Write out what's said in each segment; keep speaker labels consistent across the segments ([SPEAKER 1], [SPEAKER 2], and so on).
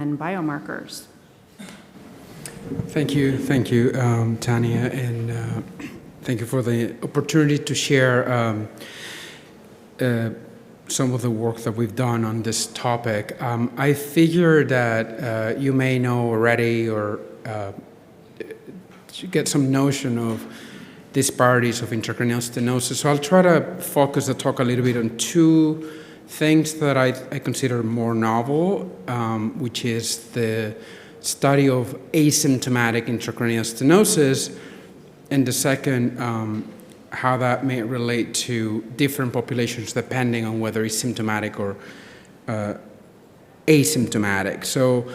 [SPEAKER 1] and biomarkers.
[SPEAKER 2] Thank you, Tanya, and thank you for the opportunity to share some of the work that we've done on this topic. I figure that you may know already or get some notion of disparities of intracranial stenosis. So I'll try to focus the talk a little bit on two things that I consider more novel, which is the study of asymptomatic intracranial stenosis, and the second, how that may relate to different populations depending on whether it's symptomatic or asymptomatic. So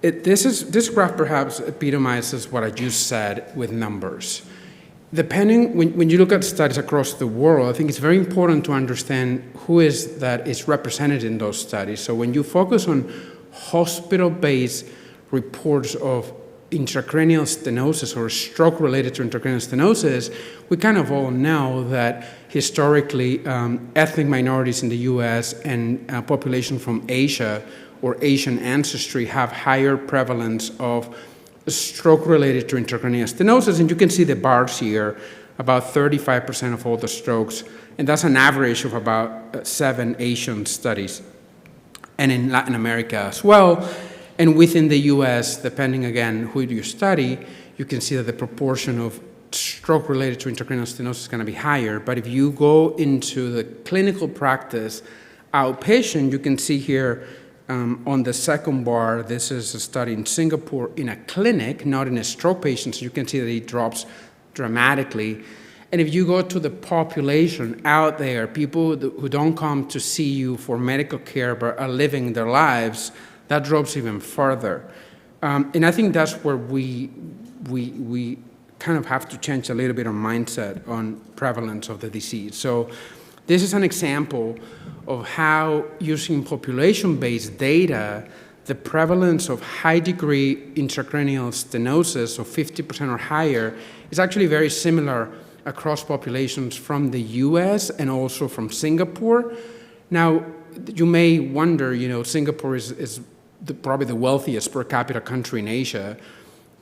[SPEAKER 2] this graph perhaps epitomizes what I just said with numbers. When you look at studies across the world, I think it's very important to understand who is represented in those studies. So when you focus on hospital-based reports of intracranial stenosis or stroke related to intracranial stenosis, we kind of all know that historically ethnic minorities in the US and population from Asia or Asian ancestry have higher prevalence of stroke related to intracranial stenosis, and you can see the bars here, about 35% of all the strokes, and that's an average of about 7 Asian studies, and in Latin America as well. And within the US, depending again who you study, you can see that the proportion of stroke related to intracranial stenosis is going to be higher. But if you go into the clinical practice outpatient, you can see here on the second bar, this is a study in Singapore in a clinic, not in a stroke patient, so you can see that it drops dramatically. And if you go to the population out there, people who don't come to see you for medical care but are living their lives, that drops even further. And I think that's where we kind of have to change a little bit our mindset on prevalence of the disease. So this is an example of how, using population-based data, the prevalence of high-degree intracranial stenosis, so 50% or higher, is actually very similar across populations from the US and also from Singapore. Now, you may wonder, Singapore is probably the wealthiest per capita country in Asia,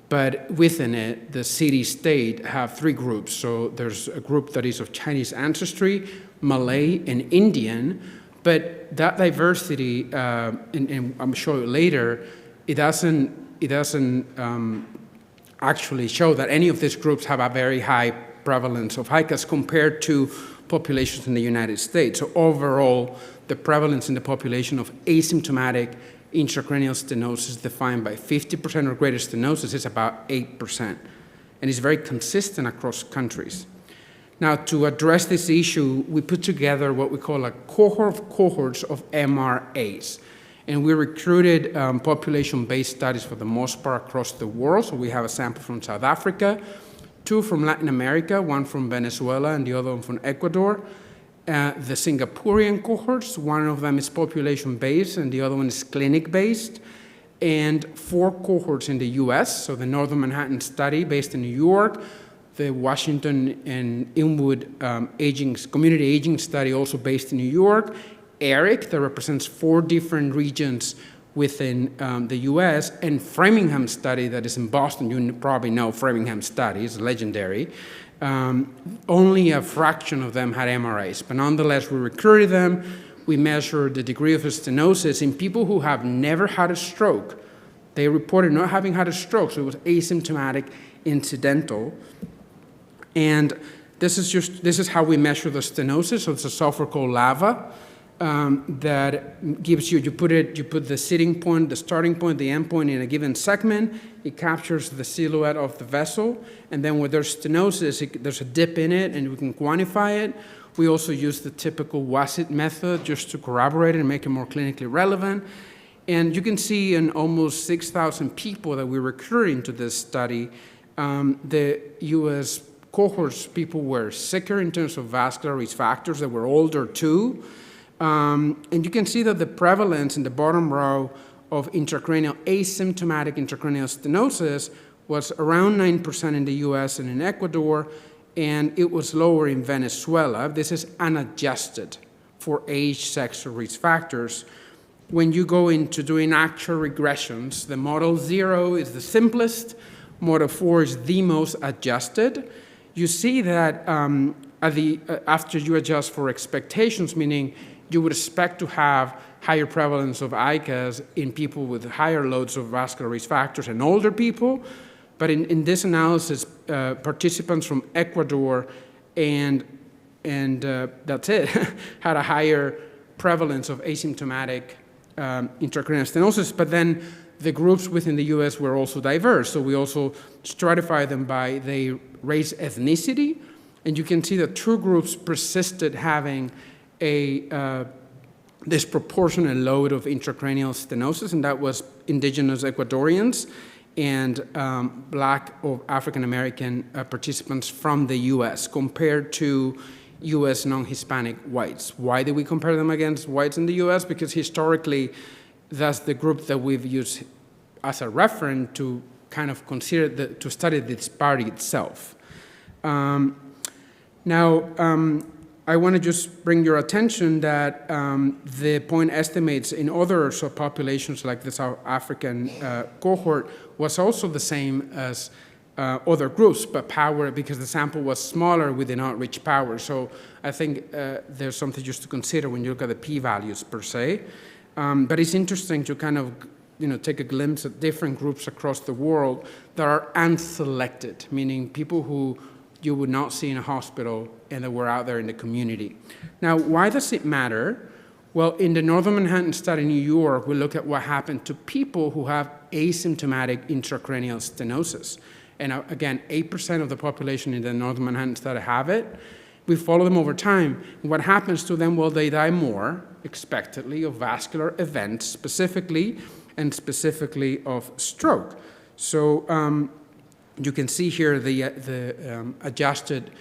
[SPEAKER 2] but within it, the city-state have 3 groups. So there's a group that is of Chinese ancestry, Malay, and Indian, but that diversity, and I'm sure later, it doesn't actually show that any of these groups have a very high prevalence of ICAS compared to populations in the United States. So overall, the prevalence in the population of asymptomatic intracranial stenosis defined by 50% or greater stenosis is about 8%, and it's very consistent across countries. Now, to address this issue, we put together what we call a cohorts of MRAs, and we recruited population-based studies for the most part across the world. So we have a sample from South Africa, 2 from Latin America, 1 from Venezuela, and the other one from Ecuador. The Singaporean cohorts, one of them is population-based and the other one is clinic-based, and 4 cohorts in the US, so the Northern Manhattan study based in New York, the Washington and Inwood community aging study also based in New York, ERIC, that represents 4 different regions within the US, and Framingham study that is in Boston. You probably know Framingham study, it's legendary. Only a fraction of them had MRAs, but nonetheless, we recruited them. We measured the degree of stenosis in people who have never had a stroke. They reported not having had a stroke, so it was asymptomatic, incidental. And this is how we measure the stenosis. So it's a sulfur called lava that gives you put the sitting point, the starting point, the end point in a given segment. It captures the silhouette of the vessel, and then when there's stenosis, there's a dip in it, and we can quantify it. We also use the typical WASIT method just to corroborate it and make it more clinically relevant. And you can see in almost 6,000 people that we recruited into this study, the US cohorts, people were sicker in terms of vascular risk factors, that were older too. And you can see that the prevalence in the bottom row of asymptomatic intracranial stenosis was around 9% in the US and in Ecuador, and it was lower in Venezuela. This is unadjusted for age, sex, or risk factors. when you go into doing actual regressions, the model 0 is the simplest, model 4 is the most adjusted. You see that after you adjust for expectations, meaning you would expect to have higher prevalence of ICAS in people with higher loads of vascular risk factors and older people. But in this analysis, participants from Ecuador and that's it, had a higher prevalence of asymptomatic intracranial stenosis. But then the groups within the US were also diverse. So we also stratified them by their race, ethnicity. And you can see that two groups persisted having a disproportionate load of intracranial stenosis, and that was indigenous Ecuadorians and Black or African-American participants from the US compared to US non-Hispanic whites. Why did we compare them against whites in the US? Because historically, that's the group that we've used as a reference to kind of consider to study the disparity itself. I want to just bring your attention that the point estimates in other subpopulations like the South African cohort was also the same as other groups, but power, because the sample was smaller, we did not reach power. So I think there's something just to consider when you look at the p-values per se. But it's interesting to kind of take a glimpse at different groups across the world that are unselected, meaning people who you would not see in a hospital and that were out there in the community. Now, why does it matter? Well, in the Northern Manhattan study in New York, we look at what happened to people who have asymptomatic intracranial stenosis. And again, 8% of the population in the Northern Manhattan study have it. We follow them over time. What happens to them? Well, they die more, expectedly, of vascular events specifically, and specifically of stroke. So you can see here the adjusted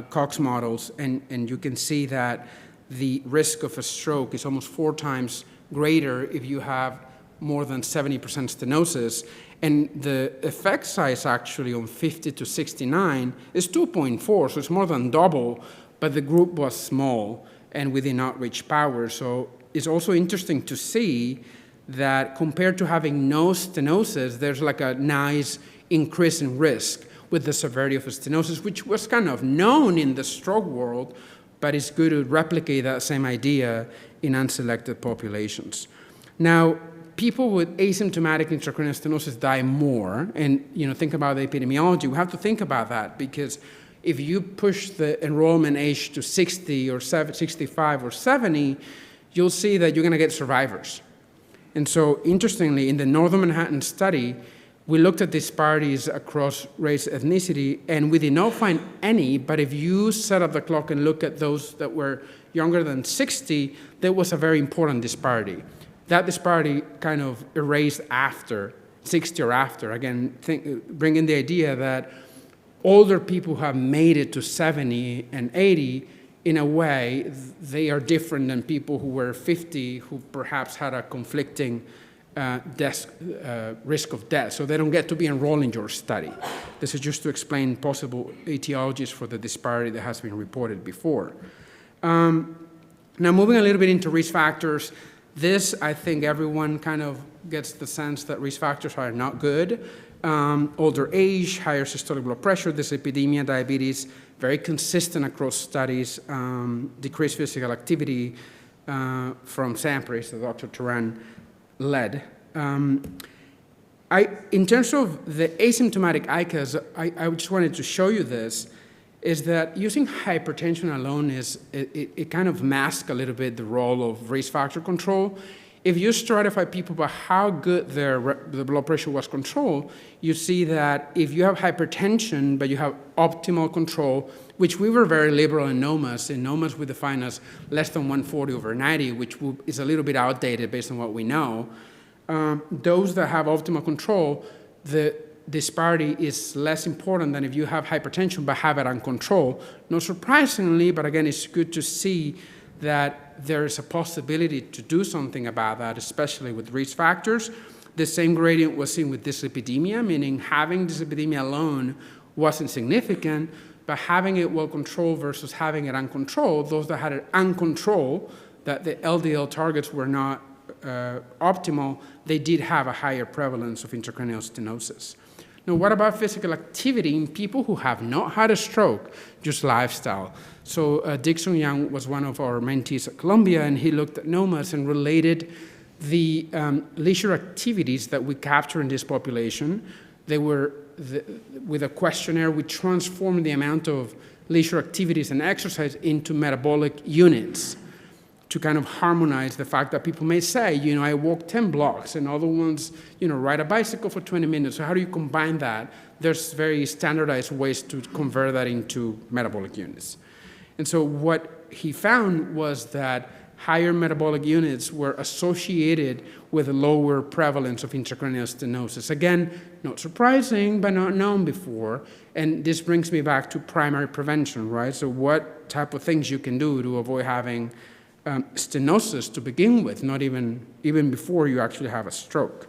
[SPEAKER 2] Cox models, and you can see that the risk of a stroke is almost 4 times greater if you have more than 70% stenosis. And the effect size actually on 50 to 69 is 2.4, so it's more than double, but the group was small and we did not reach power. So it's also interesting to see that compared to having no stenosis, there's like a nice increase in risk with the severity of stenosis, which was kind of known in the stroke world, but it's good to replicate that same idea in unselected populations. Now, people with asymptomatic intracranial stenosis die more, and think about the epidemiology. We have to think about that, because if you push the enrollment age to 60 or 65 or 70, you'll see that you're going to get survivors. And so, interestingly, in the Northern Manhattan study, we looked at disparities across race, ethnicity, and we did not find any, but if you set up the clock and look at those that were younger than 60, there was a very important disparity. That disparity kind of erased after 60 or after. Again, bringing the idea that older people have made it to 70 and 80, in a way, they are different than people who were 50, who perhaps had a conflicting risk of death. So they don't get to be enrolled in your study. This is just to explain possible etiologies for the disparity that has been reported before. Now, moving a little bit into risk factors, this, I think everyone kind of gets the sense that risk factors are not good. Older age, higher systolic blood pressure, dyslipidemia, diabetes, very consistent across studies, decreased physical activity from Sampras that Dr. Turan led. In terms of the asymptomatic ICAS, I just wanted to show you this, is that using hypertension alone it kind of masks a little bit the role of risk factor control. If you stratify people by how good the blood pressure was controlled, you see that if you have hypertension, but you have optimal control, which we were very liberal in NOMAS. In NOMAS, we define as less than 140/90, which is a little bit outdated based on what we know. Those that have optimal control, the disparity is less important than if you have hypertension but have it uncontrolled. Not surprisingly, but again, it's good to see that there is a possibility to do something about that, especially with risk factors. The same gradient was seen with dyslipidemia, meaning having dyslipidemia alone wasn't significant, but having it well controlled versus having it uncontrolled, those that had it uncontrolled, that the LDL targets were not optimal, they did have a higher prevalence of intracranial stenosis. Now, what about physical activity in people who have not had a stroke, just lifestyle? So Dixon Young was one of our mentees at Columbia, and he looked at NOMAS and related the leisure activities that we capture in this population. They were, with a questionnaire, we transformed the amount of leisure activities and exercise into metabolic units to kind of harmonize the fact that people may say, you know, I walk 10 blocks, and other ones, you know, ride a bicycle for 20 minutes. So how do you combine that? There's very standardized ways to convert that into metabolic units. And so what he found was that higher metabolic units were associated with a lower prevalence of intracranial stenosis. Again, not surprising, but not known before. And this brings me back to primary prevention, right? So what type of things you can do to avoid having stenosis to begin with, not even before you actually have a stroke.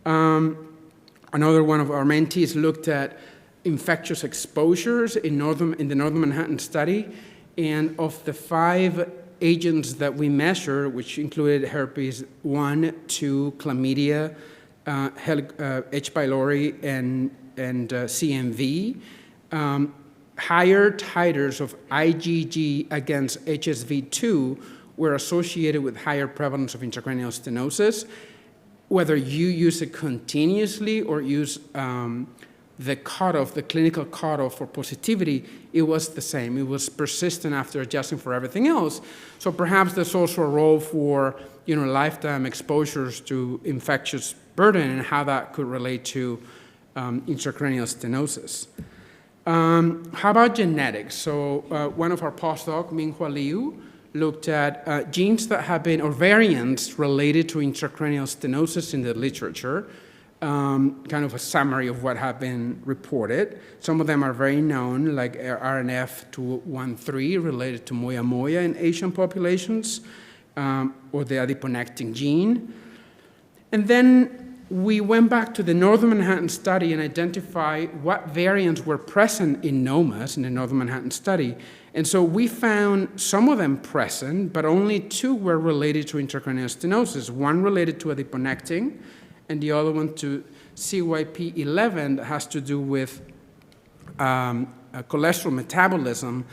[SPEAKER 2] Another one of our mentees looked at infectious exposures in the Northern Manhattan study, and of the 5 agents that we measured, which included herpes 1, 2, chlamydia, H. pylori, and CMV, higher titers of IgG against HSV2 were associated with higher prevalence of intracranial stenosis. Whether you use it continuously or use the cutoff, the clinical cutoff for positivity, it was the same. It was persistent after adjusting for everything else. So perhaps there's also a role for, you know, lifetime exposures to infectious burden and how that could relate to intracranial stenosis. How about genetics? So one of our postdocs, Minghua Liu, looked at genes that have been, or variants related to intracranial stenosis in the literature, kind of a summary of what have been reported. Some of them are very known, like RNF213 related to moya moya in Asian populations, or the adiponectin gene. And then we went back to the Northern Manhattan study and identified what variants were present in NOMAS in the Northern Manhattan study. And so we found some of them present, but only 2 were related to intracranial stenosis. One related to adiponectin, and the other one to CYP11 that has to do with cholesterol metabolism.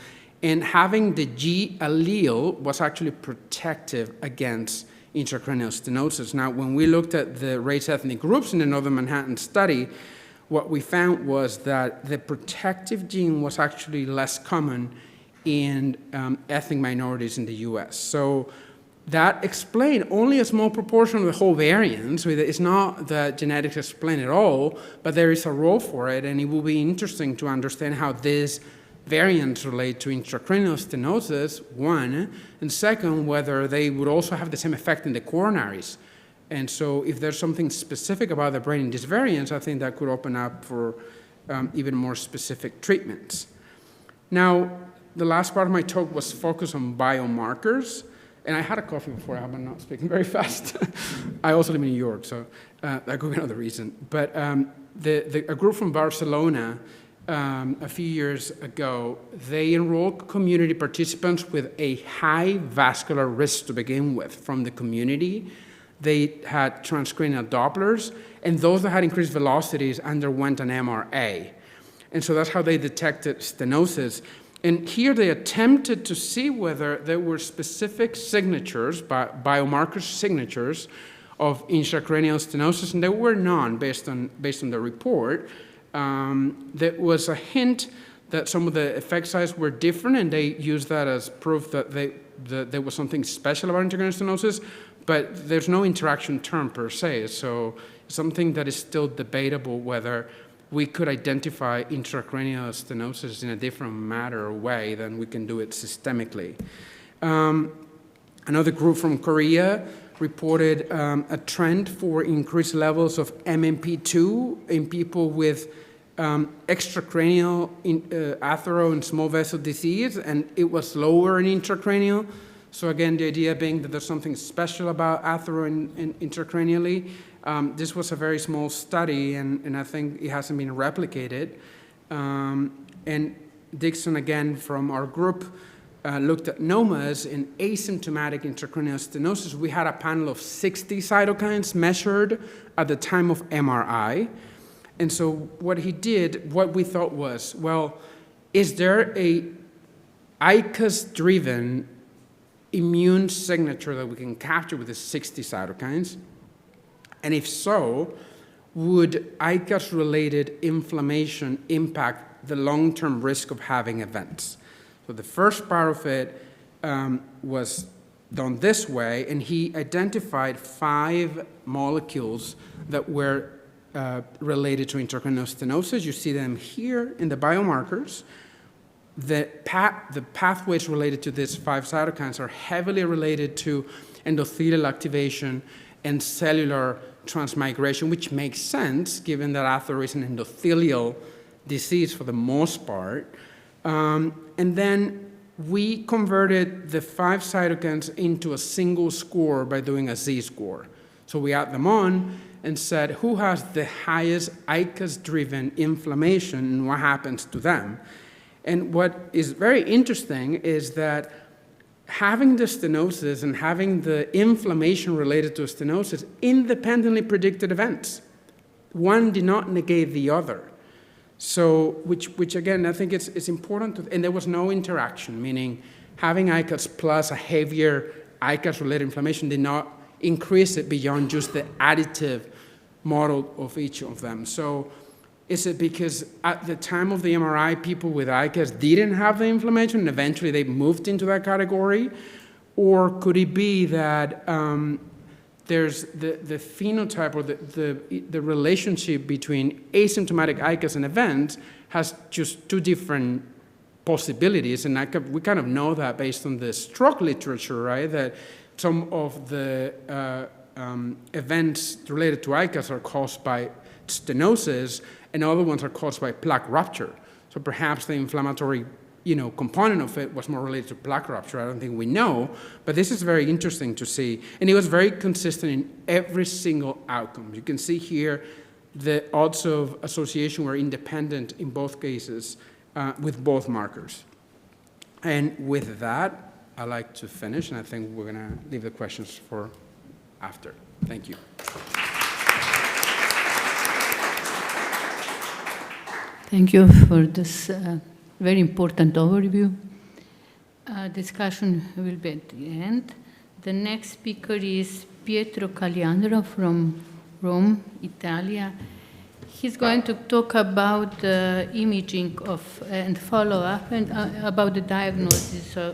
[SPEAKER 2] And having the G allele was actually protective against intracranial stenosis. Now, when we looked at the race ethnic groups in the Northern Manhattan study, what we found was that the protective gene was actually less common in ethnic minorities in the US. So that explained only a small proportion of the whole variance. It's not that genetics explain it all, but there is a role for it, and it will be interesting to understand how these variants relate to intracranial stenosis, one, and second, whether they would also have the same effect in the coronaries. And so if there's something specific about the brain in these variants, I think that could open up for even more specific treatments. Now, the last part of my talk was focused on biomarkers. And I had a coffee before, I'm not speaking very fast. I also live in New York, so that could be another reason. But a group from Barcelona a few years ago, they enrolled community participants with a high vascular risk to begin with from the community. They had transcranial Dopplers, and those that had increased velocities underwent an MRA. And so that's how they detected stenosis. And here they attempted to see whether there were specific signatures, biomarker signatures of intracranial stenosis, and there were none based on the report. There was a hint that some of the effect size were different, and they used that as proof that there was something special about intracranial stenosis, but there's no interaction term per se, so something that is still debatable whether we could identify intracranial stenosis in a different manner or way than we can do it systemically. Another group from Korea reported a trend for increased levels of MMP2 in people with extracranial athero and small vessel disease, and it was lower in intracranial. So again, the idea being that there's something special about athero intracranially. This was a very small study, and I think it hasn't been replicated. And Dixon, again, from our group, looked at NOMAs in asymptomatic intracranial stenosis, we had a panel of 60 cytokines measured at the time of MRI. And so what he did, what we thought was, well, is there a ICAS-driven immune signature that we can capture with the 60 cytokines? And if so, would ICAS-related inflammation impact the long-term risk of having events? So the first part of it was done this way, and he identified 5 molecules that were related to intracranial stenosis. You see them here in the biomarkers. The pathways related to these 5 cytokines are heavily related to endothelial activation and cellular transmigration, which makes sense given that ather is an endothelial disease for the most part. And then we converted the 5 cytokines into a single score by doing a Z-score. So we add them on and said, who has the highest ICAS-driven inflammation and what happens to them? And what is very interesting is that having the stenosis and having the inflammation related to stenosis independently predicted events. One did not negate the other. So, which again, I think it's important to, and there was no interaction, meaning having ICAS plus a heavier ICAS-related inflammation did not increase it beyond just the additive model of each of them. So is it because at the time of the MRI, people with ICAS didn't have the inflammation and eventually they moved into that category? Or could it be that there's the phenotype or the relationship between asymptomatic ICAS and events has just 2 different possibilities, and we kind of know that based on the stroke literature, right? That some of the events related to ICAS are caused by stenosis, and other ones are caused by plaque rupture. So perhaps the inflammatory component of it was more related to plaque rupture. I don't think we know, but this is very interesting to see. And it was very consistent in every single outcome. You can see here the odds of association were independent in both cases with both markers. And with that, I'd like to finish, and I think we're going to leave the questions for after. Thank you.
[SPEAKER 1] Thank you for this very important overview. Discussion will be at the end. The next speaker is Pietro Caliandro from Rome, Italy. He's going to talk about the imaging of and follow-up and about the diagnosis